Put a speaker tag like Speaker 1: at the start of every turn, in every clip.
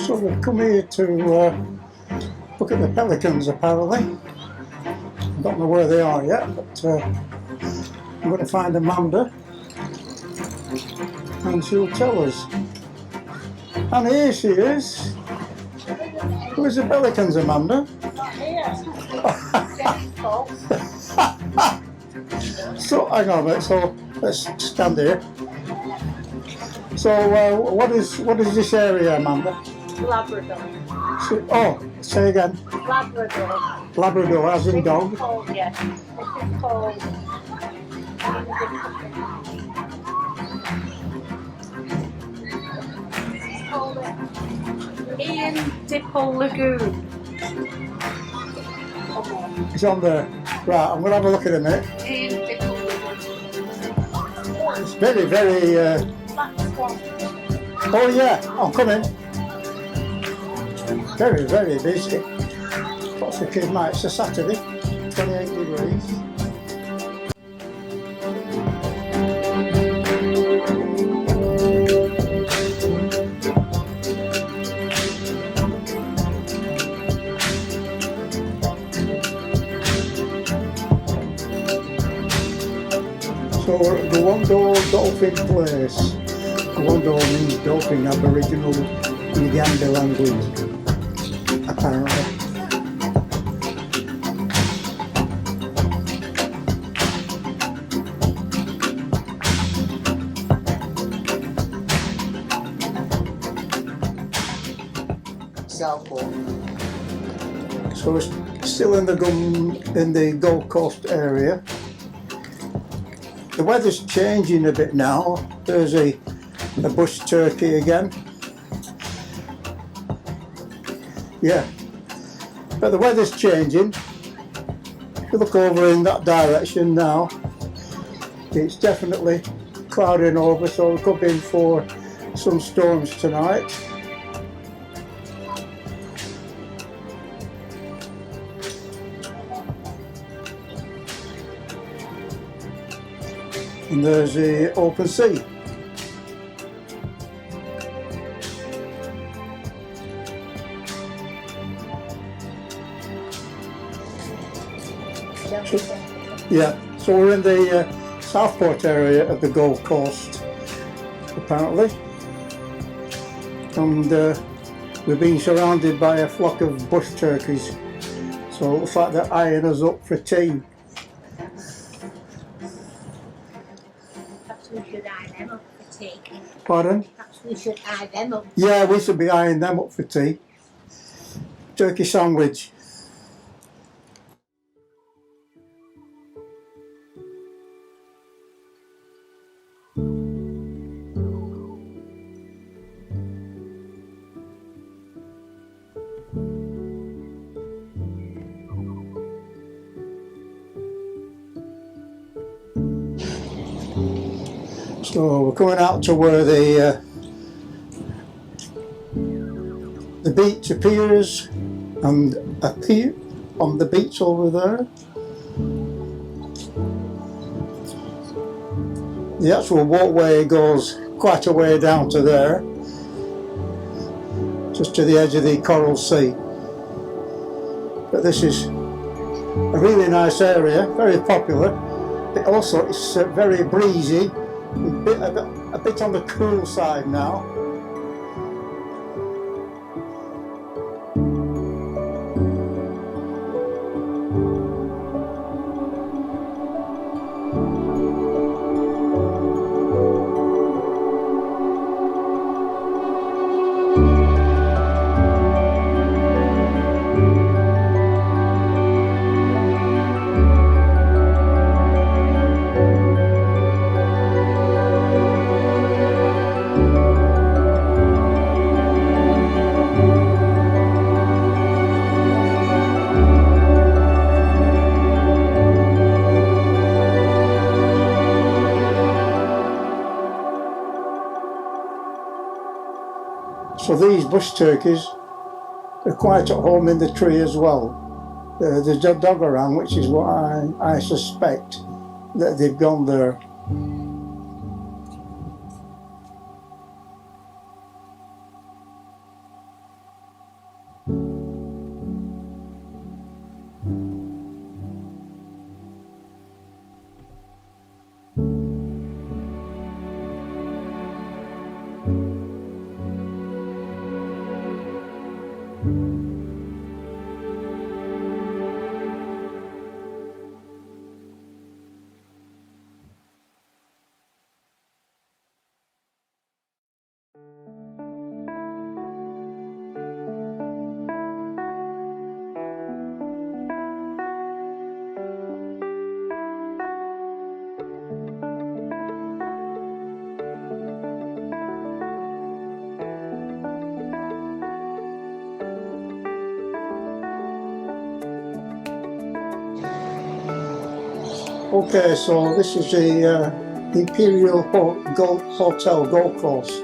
Speaker 1: So we've come here to look at the pelicans apparently. I don't know where they are yet, but I'm going to find Amanda and she'll tell us. And here she is. Where's the pelicans, Amanda?
Speaker 2: Not here.
Speaker 1: So hang on a minute, so let's stand here. So what is this area, Amanda?
Speaker 2: Labrador.
Speaker 1: Oh, say again.
Speaker 2: Labrador.
Speaker 1: Labrador, as in
Speaker 2: This
Speaker 1: dog.
Speaker 2: is called, yes. This is called Ian Dipple Lagoon.
Speaker 1: It's on there. Right, I'm going to have a look at it a minute.
Speaker 2: Ian Dipple Lagoon.
Speaker 1: It's very, very...
Speaker 2: Black swan.
Speaker 1: Oh yeah, I'm coming. Very, very busy. What's the kid night? It's a Saturday, 28 degrees. So the Wando Dolphin Place. Wando means dolphin, Aboriginal Uganda language, apparently.
Speaker 3: Southport.
Speaker 1: So it's still in the Gold Coast area. The weather's changing a bit now. There's a bush turkey again. Yeah, but the weather's changing. If you look over in that direction now, it's definitely clouding over, so we're hoping for some storms tonight. And there's the open sea. Yeah, so we're in the Southport area of the Gold Coast, apparently. And we're being surrounded by a flock of bush turkeys. So it looks like they're eyeing us up for tea.
Speaker 2: Perhaps we should eye them up for tea.
Speaker 1: Pardon?
Speaker 2: Perhaps we should eye them up.
Speaker 1: Yeah, we should be eyeing them up for tea. Turkey sandwich. So we're coming out to where the beach appears and appear on the beach over there. The actual walkway goes quite a way down to there, just to the edge of the Coral Sea. But this is a really nice area, very popular. But also it's very breezy. A bit on the cool side now. So these bush turkeys are quite at home in the tree as well. There's a dog around, which is what I suspect that they've gone there. Okay, so this is the Imperial Hotel Gold Coast.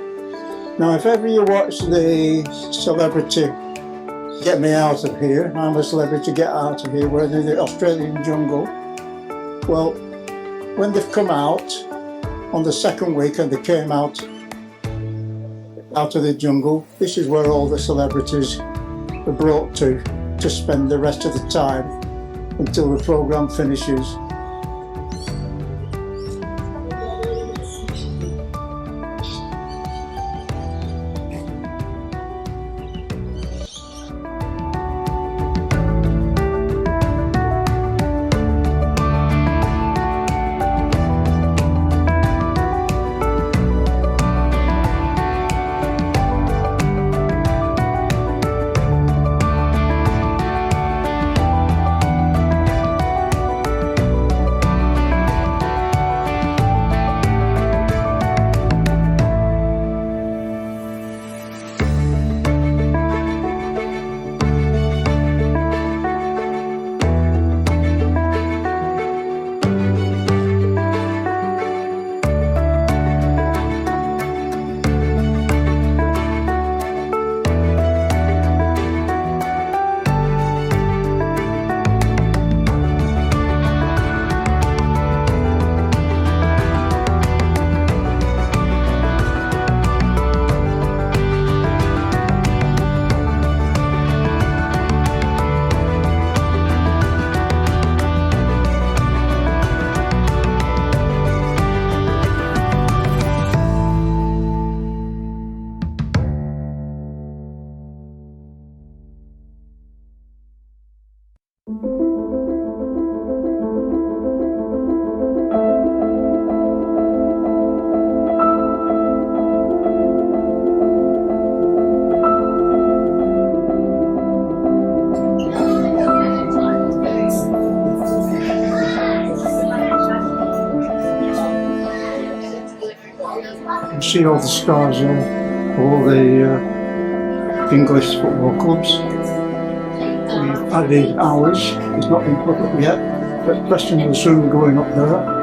Speaker 1: Now, if ever you watch the Celebrity Get Me Out of Here, I'm a Celebrity Get Out of Here, where they're in the Australian jungle. Well, when they've come out on the second week and they came out of the jungle, this is where all the celebrities are brought to spend the rest of the time until the program finishes. See all the stars of all the English football clubs. We've added ours, it's not been put up yet, but Preston will soon be going up there.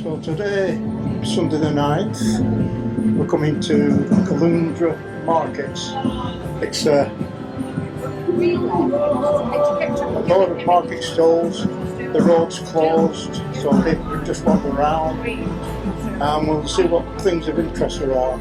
Speaker 1: So today, Sunday the 9th, we're coming to Caloundra Markets. It's a lot of market stalls, the road's closed, so people can just wander around and we'll see what things of interest there are.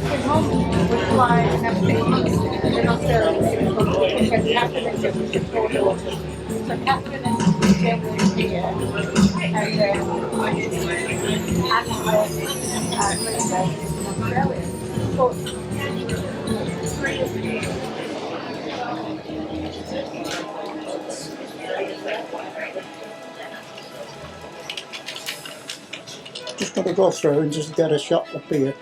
Speaker 2: Came home with fly and everything in Australia. So Catherine and Jim was just 4 daughters. So Catherine and Jim were here. And Linda in Australia.
Speaker 1: Just going to go through and just get a shot up here.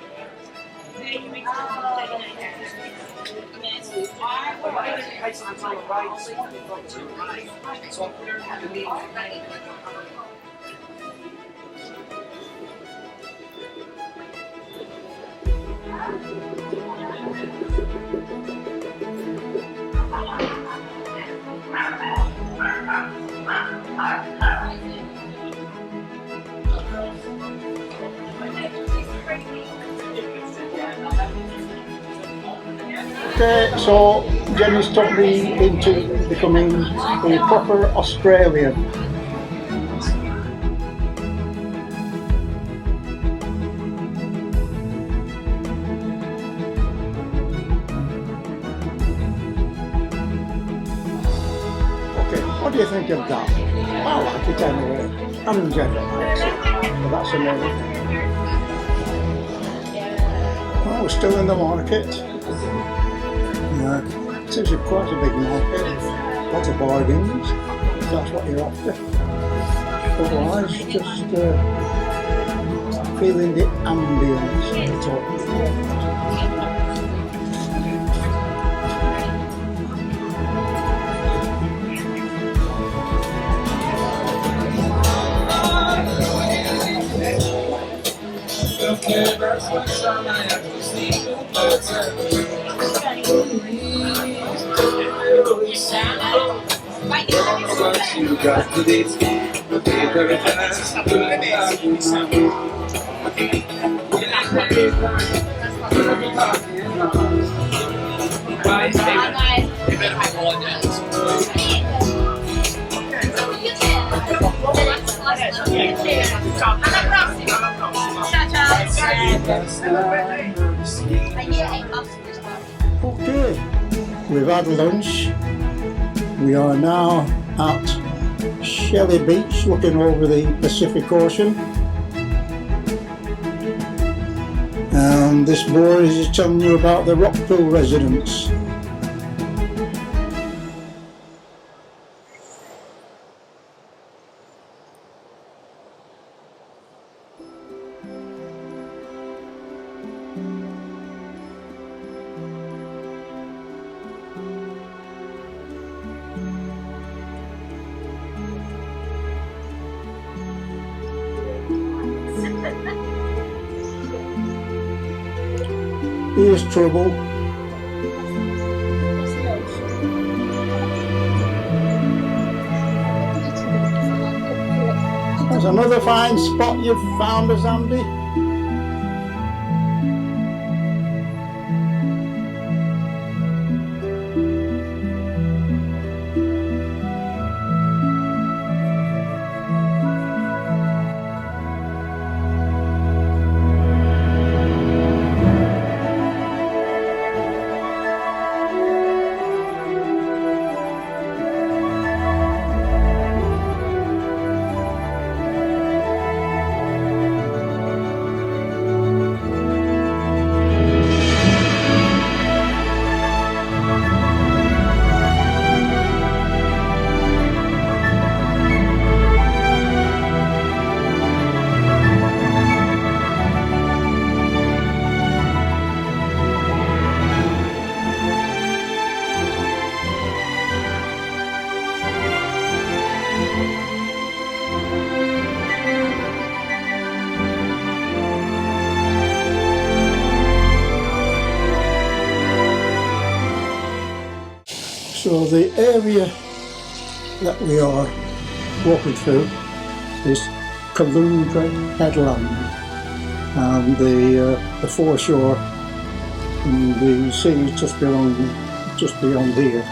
Speaker 1: Okay, so Jenny's took me into becoming a proper Australian. Okay, what do you think of that? I like it anyway. And Jenny likes it, but that's another thing. Well, we're still in the market. It is quite a big market, lots of bargains, if that's what you're after. Otherwise, just feeling the ambience of it.
Speaker 3: You got to this
Speaker 1: Okay, we've had lunch. We are now at Shelley Beach looking over the Pacific Ocean. And this boy is telling you about the Rockpool residence. Here's trouble. There's another fine spot you've found us, Andy. So the area that we are walking through is Caloundra Headland, and the foreshore and the sea is just beyond here.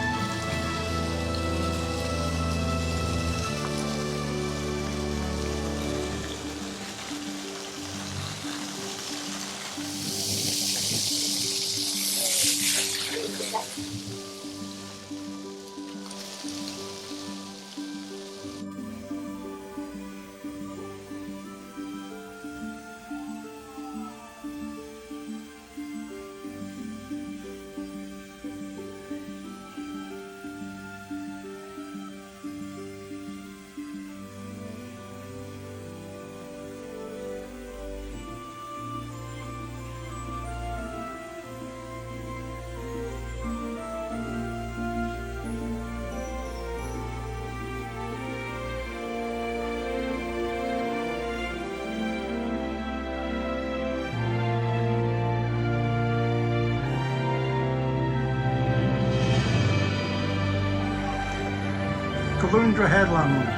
Speaker 1: Caloundra Headland.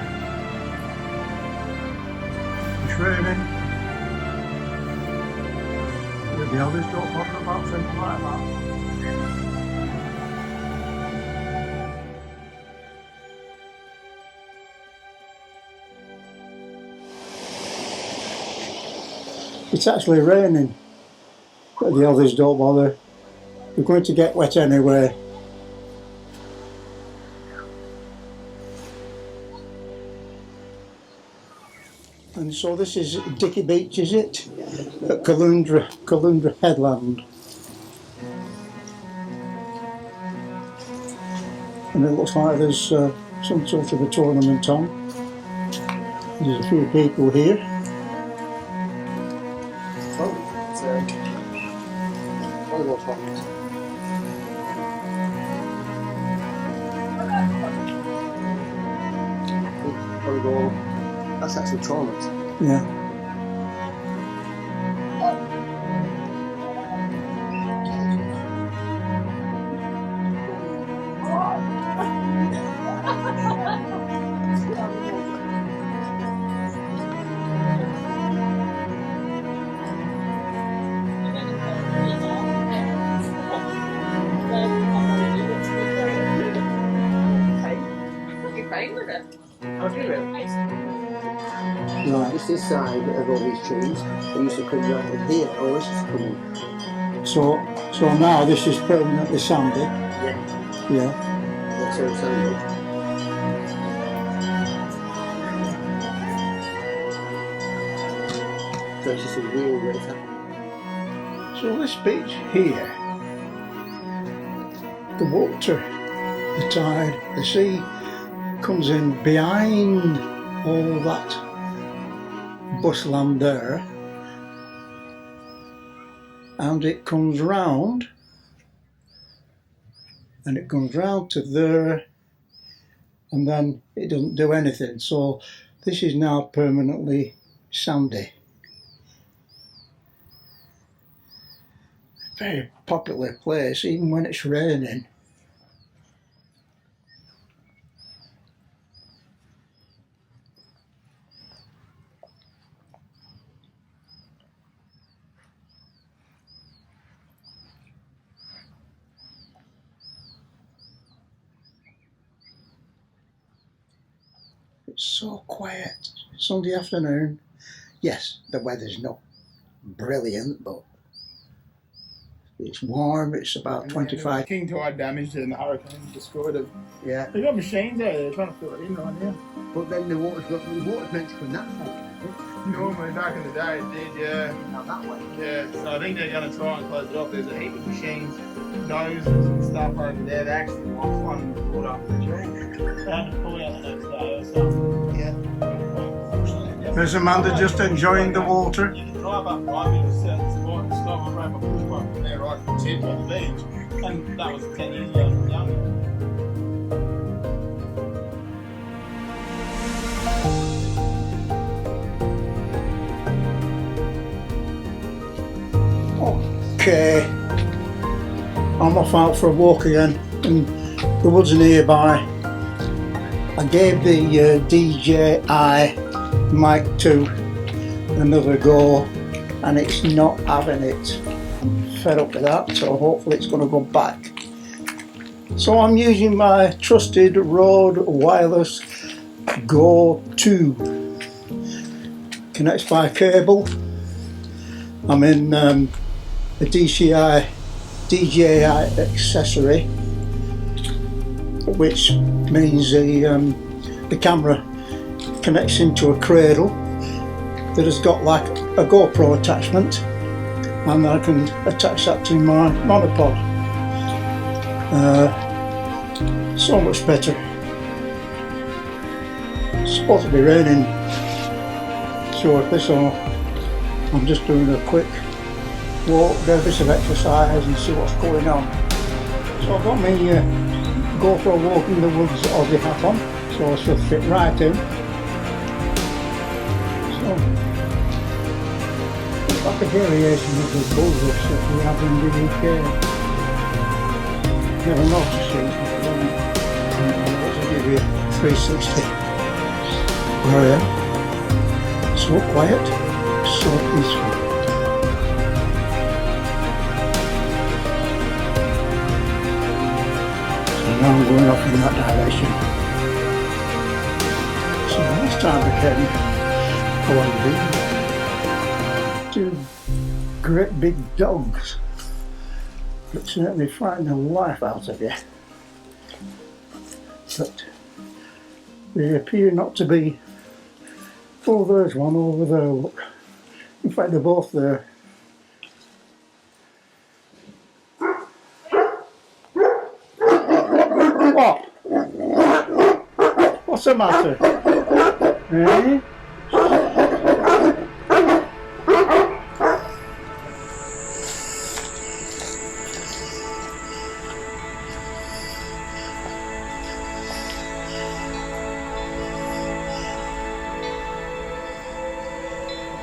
Speaker 1: It's raining. The others don't bother about things like that. It's actually raining, but the others don't bother. We're going to get wet anyway. And so this is Dicky Beach, is it? At Caloundra Headland. And it looks like there's some sort of a tournament on. There's a few people here.
Speaker 3: Oh, it's volleyball tournament. Volleyball. That's actually tournament.
Speaker 1: Yeah. Right.
Speaker 3: Just this side of all these trees, they used to come round in here. Oh, this is coming.
Speaker 1: So now this is permanently sandy.
Speaker 3: Yeah.
Speaker 1: Yeah.
Speaker 3: That's all sandy. So it's just a real great happening.
Speaker 1: So this beach here, the water, the tide, the sea comes in behind all that bushland there, and it comes round, and it comes round to there, and then it doesn't do anything. So this is now permanently sandy. Very popular place, even when it's raining. It's so quiet. Sunday afternoon. Yes, the weather's not brilliant, but it's warm. It's about 25.
Speaker 4: King tide damaged and the hurricane destroyed it.
Speaker 3: Yeah.
Speaker 4: They got machines out there trying to fill it in right now.
Speaker 3: But then the water's meant to come that way.
Speaker 4: Normally back in the day it did, yeah.
Speaker 3: Not that way.
Speaker 4: Yeah, so I think they're going to try and close it off. There's a heap of machines, noses and stuff over there. They actually lost one and pulled up the tree. They had to pull out the next day or something.
Speaker 3: Yeah.
Speaker 1: There's Amanda just enjoying the water.
Speaker 4: You can drive up right into a certain spot and stop and wrap a push bike from there right from tip on the beach. And that was 10 years ago when I was young.
Speaker 1: Okay, I'm off out for a walk again, and the woods nearby. I gave the DJI Mic 2 another go and it's not having it. I'm fed up with that, so hopefully it's going to go back. So I'm using my trusted Rode Wireless Go 2. Connects by cable. I'm in a DJI accessory, which means the camera connects into a cradle that has got like a GoPro attachment, and I can attach that to my monopod. So much better. It's supposed to be raining shortly, so I'm just doing a quick walk, do a bit of exercise and see what's going on. So I've got my GoPro Walk in the Woods Aussie hat on, so I should fit right in. So, it's like a variation of the bulldogs that we have in the UK. Never noticed it before. I'll give you 360. Where I am. So quiet, so peaceful. So now I'm going off in that direction. So this time again, I want to be two great big dogs that certainly frighten the life out of you. But they appear not to be. Oh, there's one over there, look. In fact, they're both there. What? What's the matter? Eh?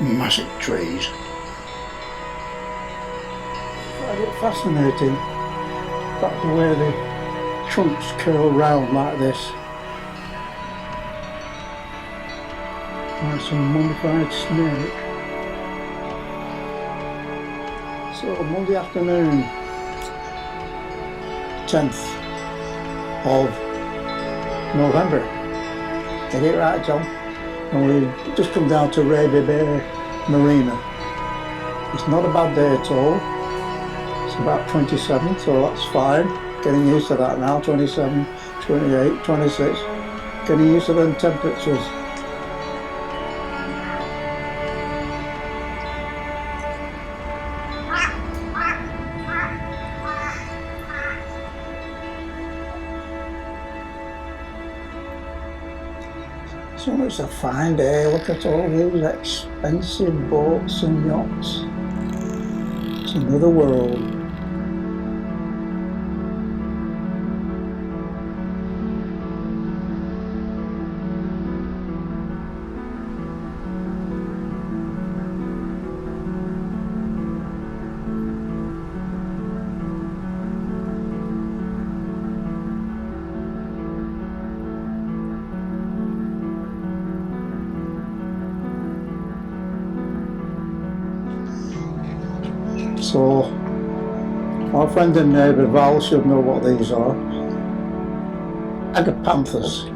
Speaker 1: Massive trees. I find it fascinating, that's the way the trunks curl round like this. Like some mummified snake. So Monday afternoon, 10th of November. Get it right, John? And we just come down to Raby Bay Marina. It's not a bad day at all. It's about 27, so that's fine. Getting used to that now. 27, 28, 26. Getting used to them temperatures. So it's a fine day. Look at all these expensive boats and yachts. It's another world. So, our friend and neighbour Val should know what these are. Agapanthus.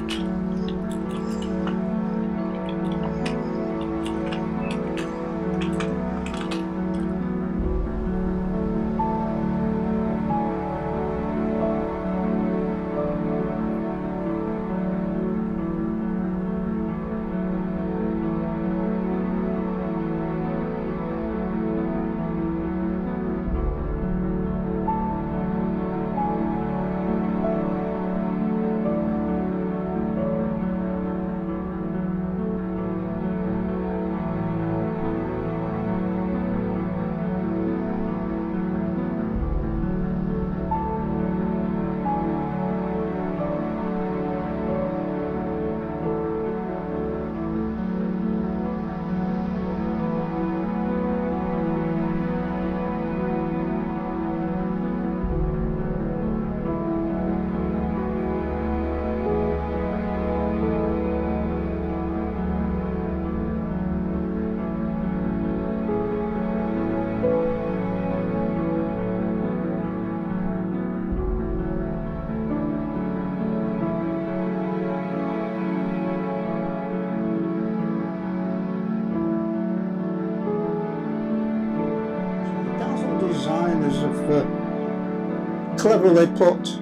Speaker 1: have cleverly put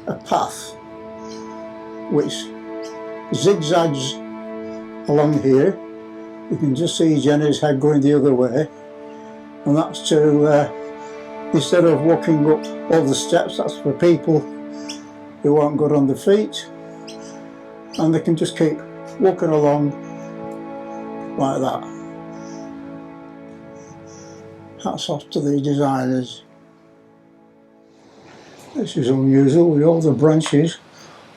Speaker 1: a path which zigzags along here. You can just see Jenny's head going the other way, and that's to instead of walking up all the steps, that's for people who aren't good on their feet, and they can just keep walking along like that. Hats off to the designers. This is unusual with all the branches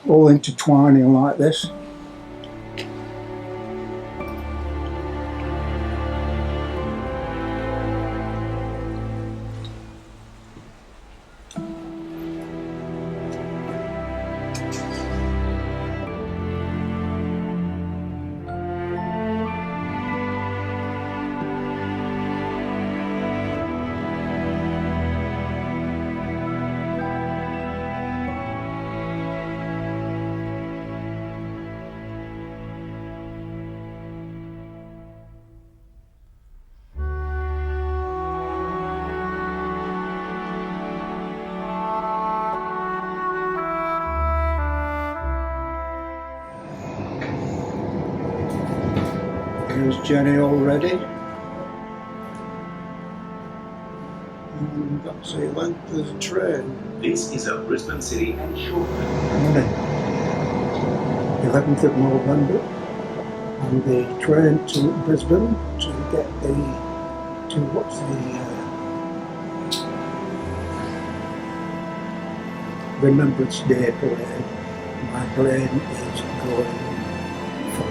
Speaker 1: all intertwining like this. Here's Jenny already. And that's the length of the train.
Speaker 5: This is a Brisbane City and shortcut.
Speaker 1: 11th of November. And the train to Brisbane to get what's the Remembrance Day parade. My plane is going for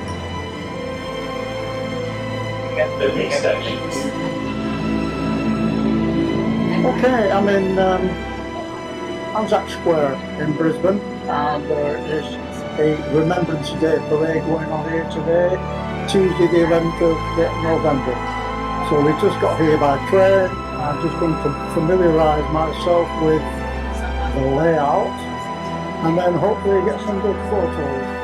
Speaker 5: The next station.
Speaker 1: Okay, I'm in Anzac Square in Brisbane, and there is a Remembrance Day parade going on here today, Tuesday the 11th of November. So we just got here by train. I'm just going to familiarise myself with the layout and then hopefully get some good photos.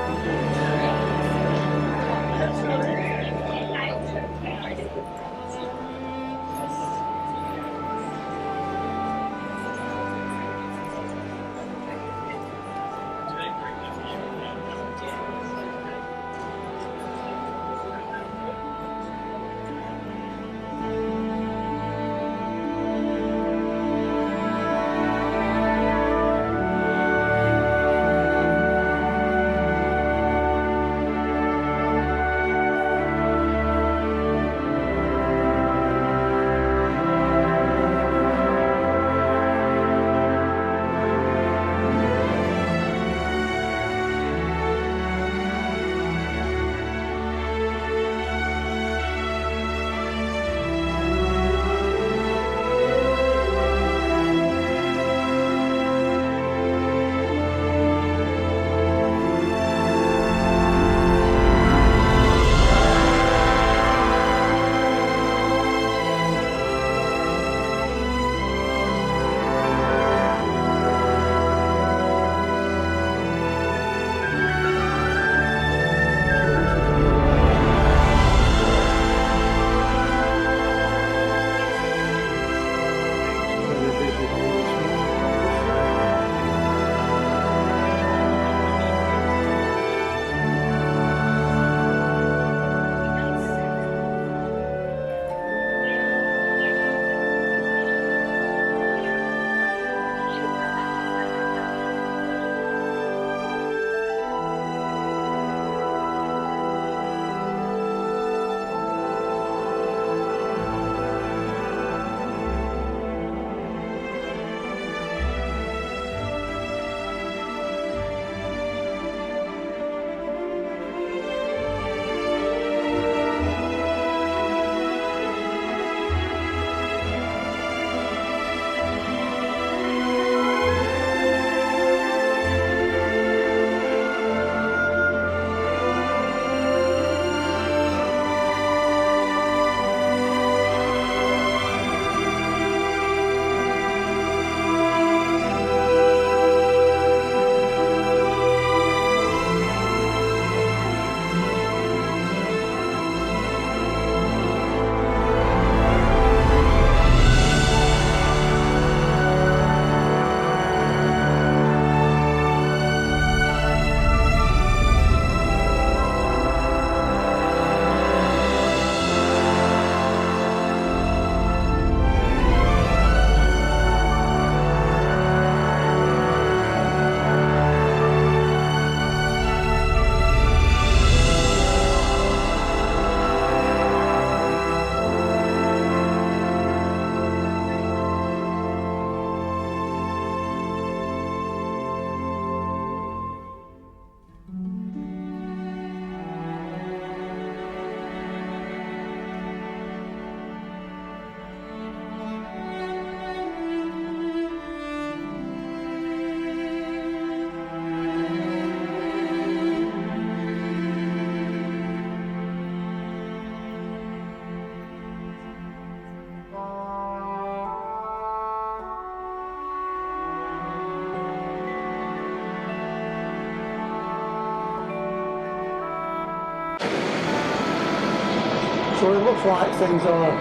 Speaker 1: So it looks like things are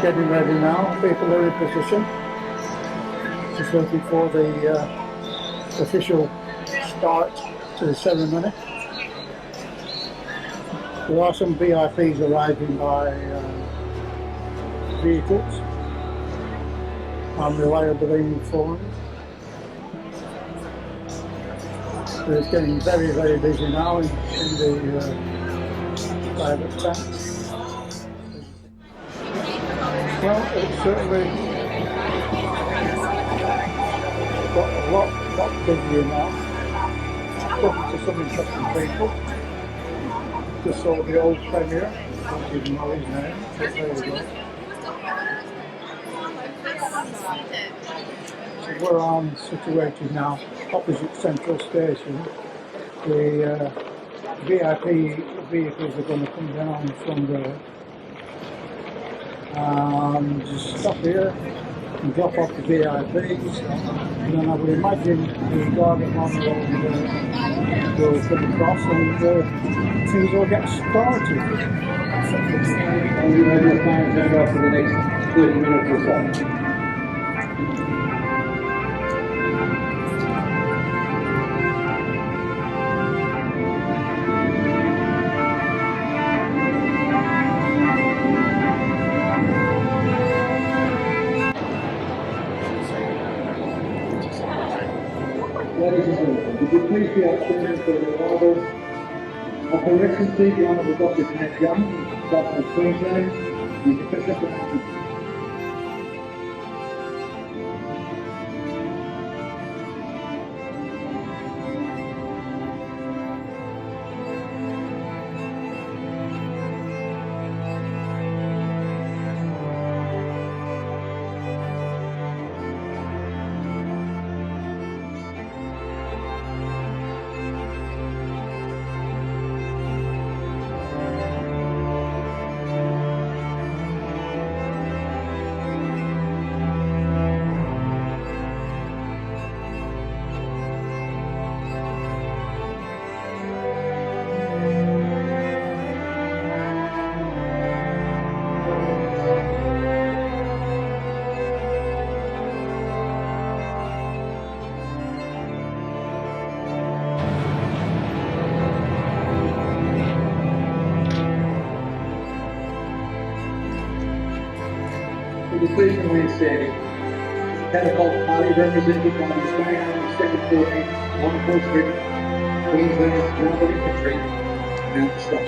Speaker 1: getting ready now. People are in position. Just waiting for the official start to the ceremony. There are some VIPs arriving by vehicles. I'm reliably informed. So it's getting very, very busy now in the private tent. Well, it's certainly got a lot busier now. Talking to some interesting people. Just saw the old Premier, don't even know his name, but there you go. So where I'm situated now, opposite Central Station, the VIP vehicles are going to come down from there and just stop here and drop off the VIPs, and then I would imagine the Garden Monorail will come across and things will get started.
Speaker 6: And we have your plans set up for the next 30 minutes or so. Ladies and gentlemen, would you please be outstanding for the arrival of Her Excellency the Honourable Dr. Janet Young, Governor of Queensland, the Professor. Would you please remain standing? Catapult Party represented by the Australian Army 2nd 14th, Longport Street, Queensland's Mounted Infantry, now to stop.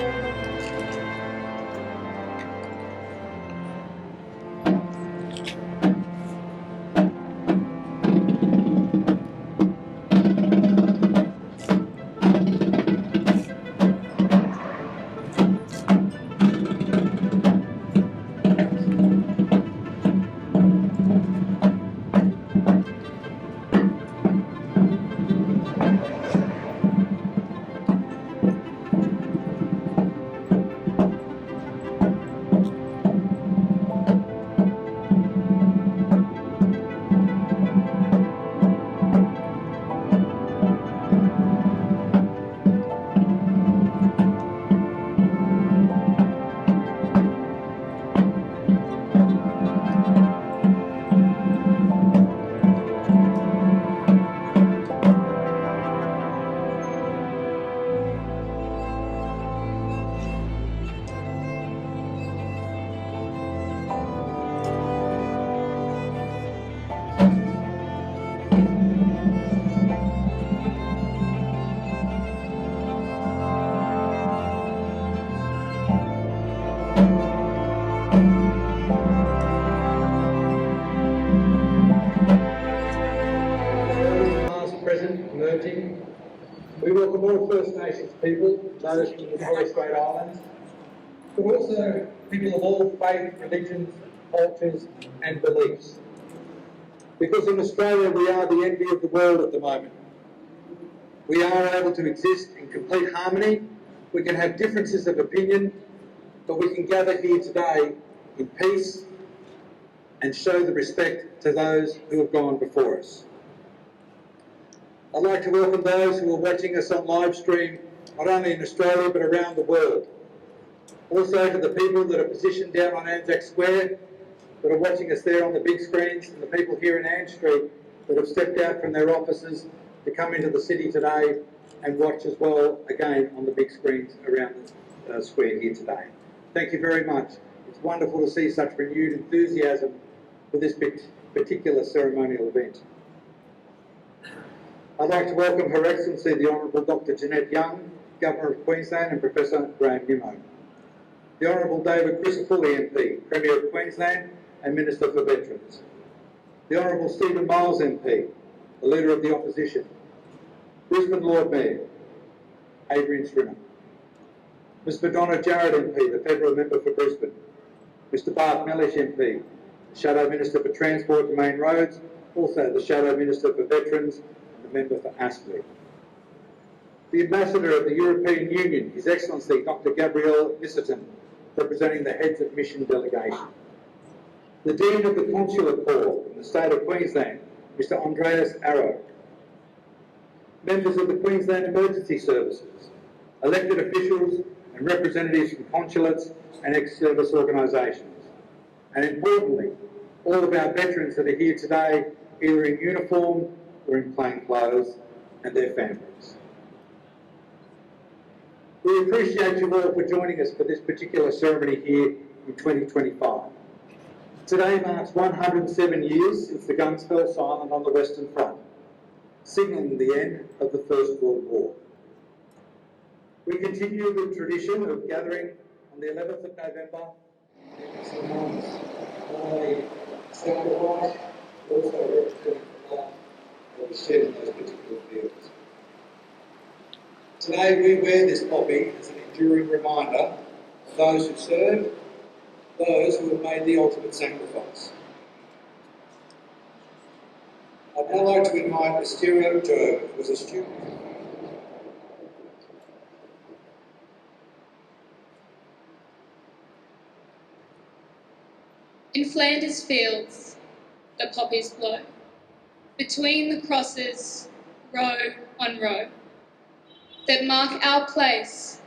Speaker 6: Emerging. We welcome all First Nations people, those from the Torres Strait Islands, but also people of all faith, religions, cultures and beliefs. Because in Australia we are the envy of the world at the moment. We are able to exist in complete harmony. We can have differences of opinion, but we can gather here today in peace and show the respect to those who have gone before us. I'd like to welcome those who are watching us on live stream, not only in Australia but around the world. Also to the people that are positioned down on Anzac Square, that are watching us there on the big screens, and the people here in Ann Street that have stepped out from their offices to come into the city today and watch as well, again, on the big screens around the square here today. Thank you very much. It's wonderful to see such renewed enthusiasm for this particular ceremonial event. I'd like to welcome Her Excellency the Honourable Dr. Jeanette Young, Governor of Queensland, and Professor Graham Nimmo. The Honourable David Crisafulli MP, Premier of Queensland and Minister for Veterans. The Honourable Stephen Miles MP, the Leader of the Opposition. Brisbane Lord Mayor, Adrian Strimmer. Ms Madonna Jarrett MP, the Federal Member for Brisbane. Mr Bart Mellish MP, the Shadow Minister for Transport and Main Roads, also the Shadow Minister for Veterans and the Member for Aspley. The Ambassador of the European Union, His Excellency Dr Gabrielle Misserton, representing the heads of mission delegation. The Dean of the Consular Corps in the state of Queensland, Mr Andreas Arrow. Members of the Queensland Emergency Services, elected officials and representatives from consulates and ex-service organisations. And importantly, all of our veterans that are here today, either in uniform or in plain clothes, and their families. We appreciate you all for joining us for this particular ceremony here in 2025. Today marks 107 years since the guns fell silent on the Western Front, signalling the end of the First World War. We continue the tradition of gathering on the 11th of November, not only sacrifice, but also representing the love that was shed in those particular fields. Today we wear this poppy as an enduring reminder of those who served, those who have made the ultimate sacrifice. I'd now like to invite Mysterio Joe, who was a student.
Speaker 7: In Flanders fields, the poppies blow. Between the crosses, row on row, that mark our place,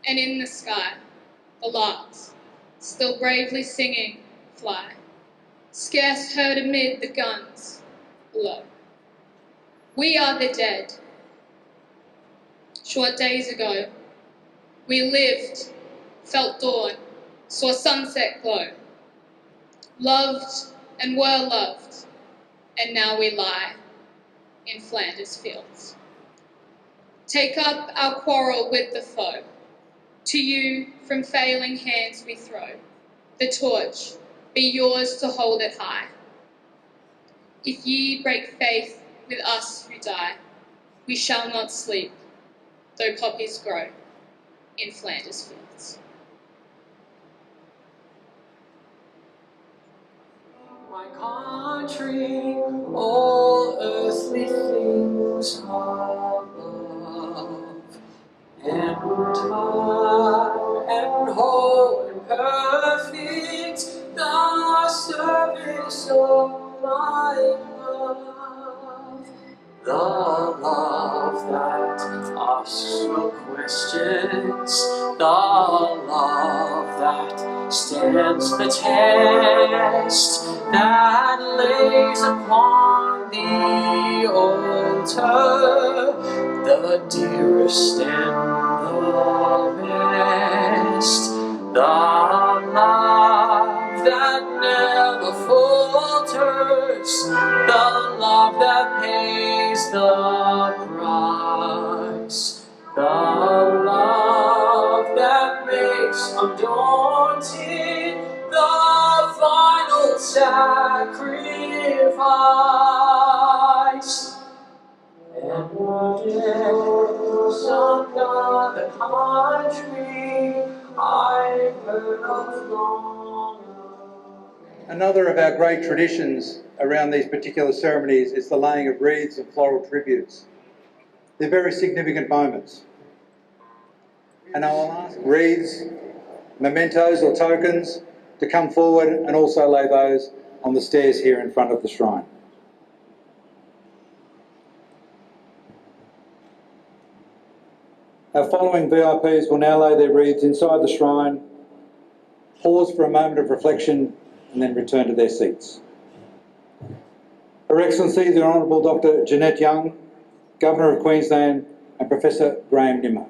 Speaker 7: and in the sky, the larks, still bravely singing, fly, scarce heard amid the guns below. We are the dead. Short days ago, we lived, felt dawn, saw sunset glow, loved and were loved, and now we lie in Flanders fields. Take up our quarrel with the foe. To you from failing hands we throw. The torch be yours to hold it high. If ye break faith with us who die, we shall not sleep, though poppies grow in Flanders fields.
Speaker 8: My country, all earthly things are love, and high and whole and perfect the service of my love. The love that asks no questions, the love that stands the test, that lays upon the altar the dearest and the best, the love that never falters, the love that pays the price, the love that makes undaunted the final sacrifice. And there's another country I've heard of long ago.
Speaker 6: Another of our great traditions around these particular ceremonies is the laying of wreaths and floral tributes. They're very significant moments. And I will ask wreaths, mementos or tokens to come forward and also lay those on the stairs here in front of the shrine. Our following VIPs will now lay their wreaths inside the shrine pause for a moment of reflection and then return to their seats. Her Excellency, the Honourable Dr. Jeanette Young, Governor of Queensland, and Professor Graham Nimmer.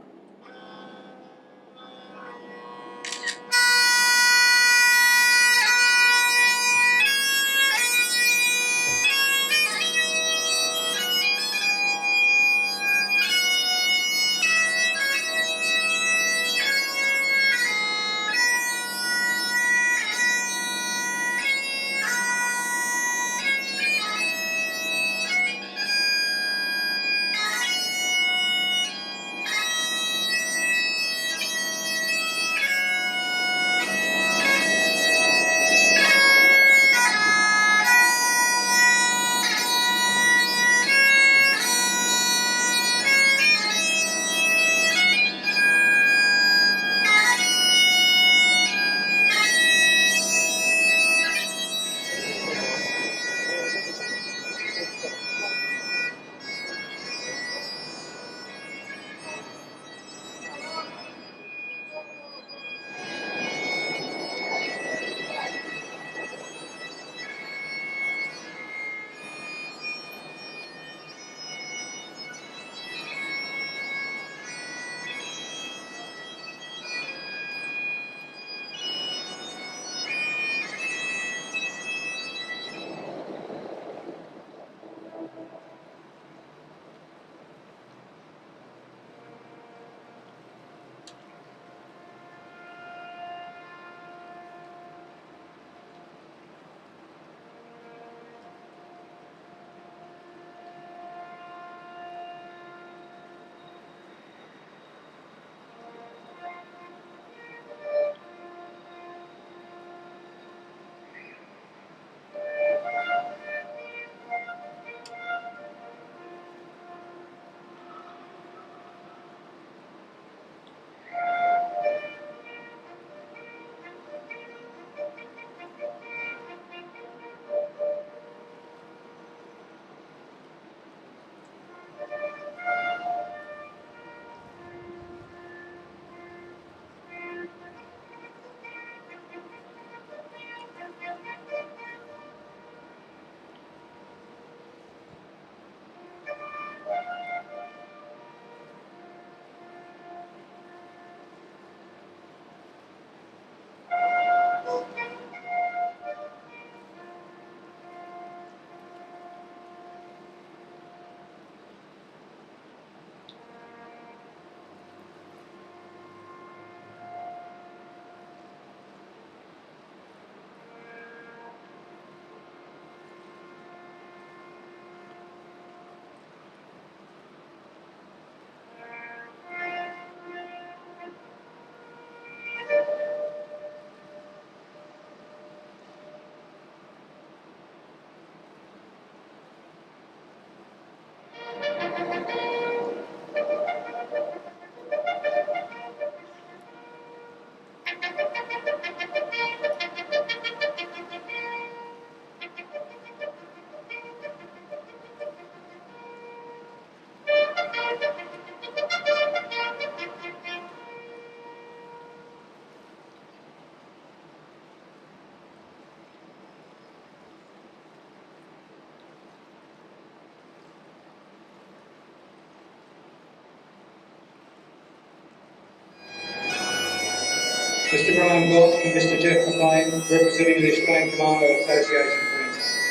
Speaker 6: Mr. Graham Galt and Mr. Jeff McLean, representing the Australian Commando Association Queensland.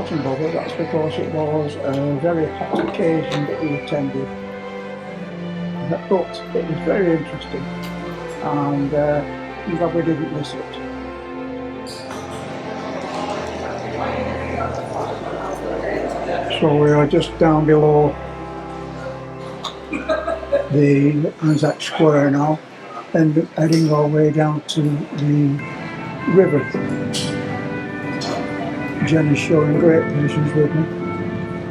Speaker 1: hot and bothered. That's because it was a very hot occasion that we attended. But it was very interesting, and I'm glad we didn't miss it. So we are just down below the Anzac Square now, and heading our way down to the river. Jenny's showing great patience with me.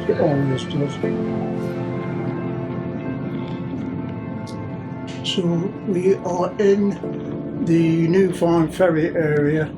Speaker 1: She always does. So we are in the New Farm Ferry area.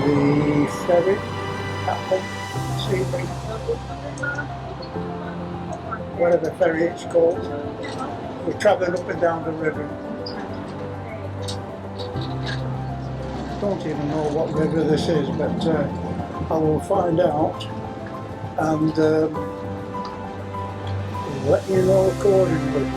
Speaker 1: The ferry platform, Sealing, whatever ferry it's called. We're travelling up and down the river. I don't even know what river this is, but I will find out and let you know accordingly.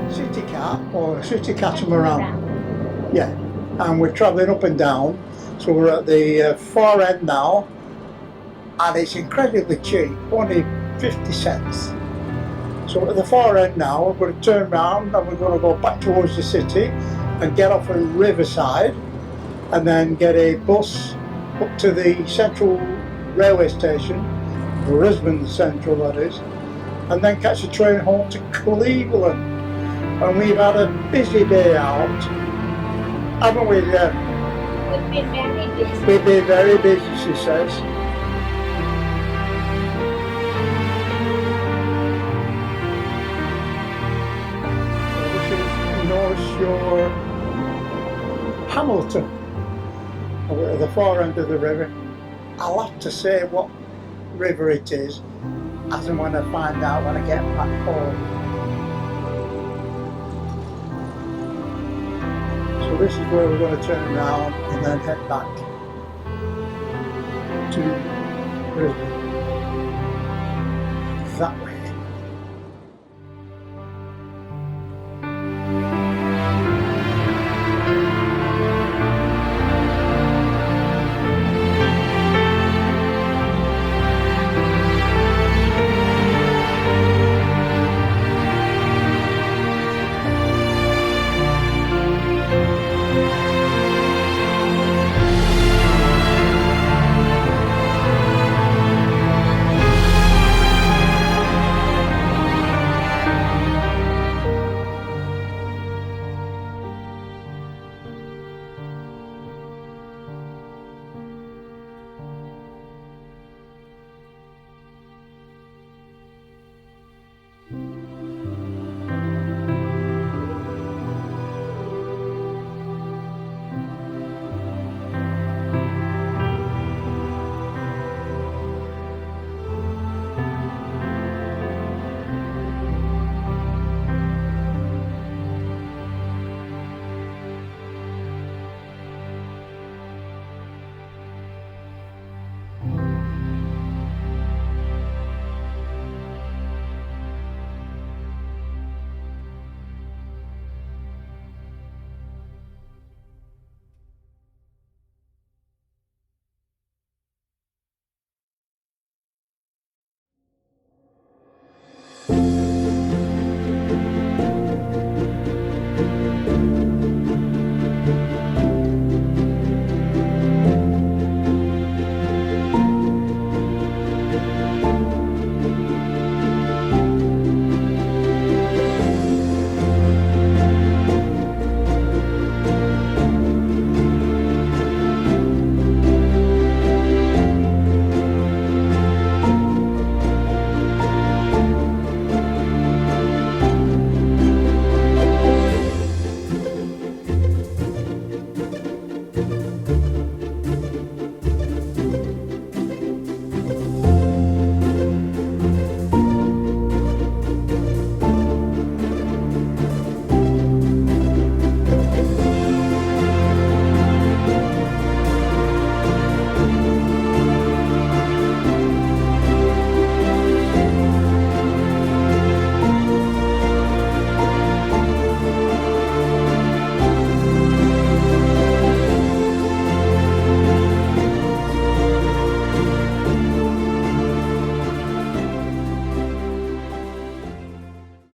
Speaker 1: City cat or a city catamaran. Yeah, and we're travelling up and down. So we're at the far end now, and it's incredibly cheap, only 50 cents. So at the far end now, we're going to turn around and we're going to go back towards the city and get off at Riverside, and then get a bus up to the Central Railway Station, Brisbane Central that is, and then catch a train home to Cleveland. And we've had a busy day out, haven't we?
Speaker 2: We've been very busy.
Speaker 1: We've been very busy, she says. This is North Shore, Hamilton. We're at the far end of the river. I'll have to say what river it is as and when I find out when I get back home. So this is where we're going to turn around and then head back to Brisbane.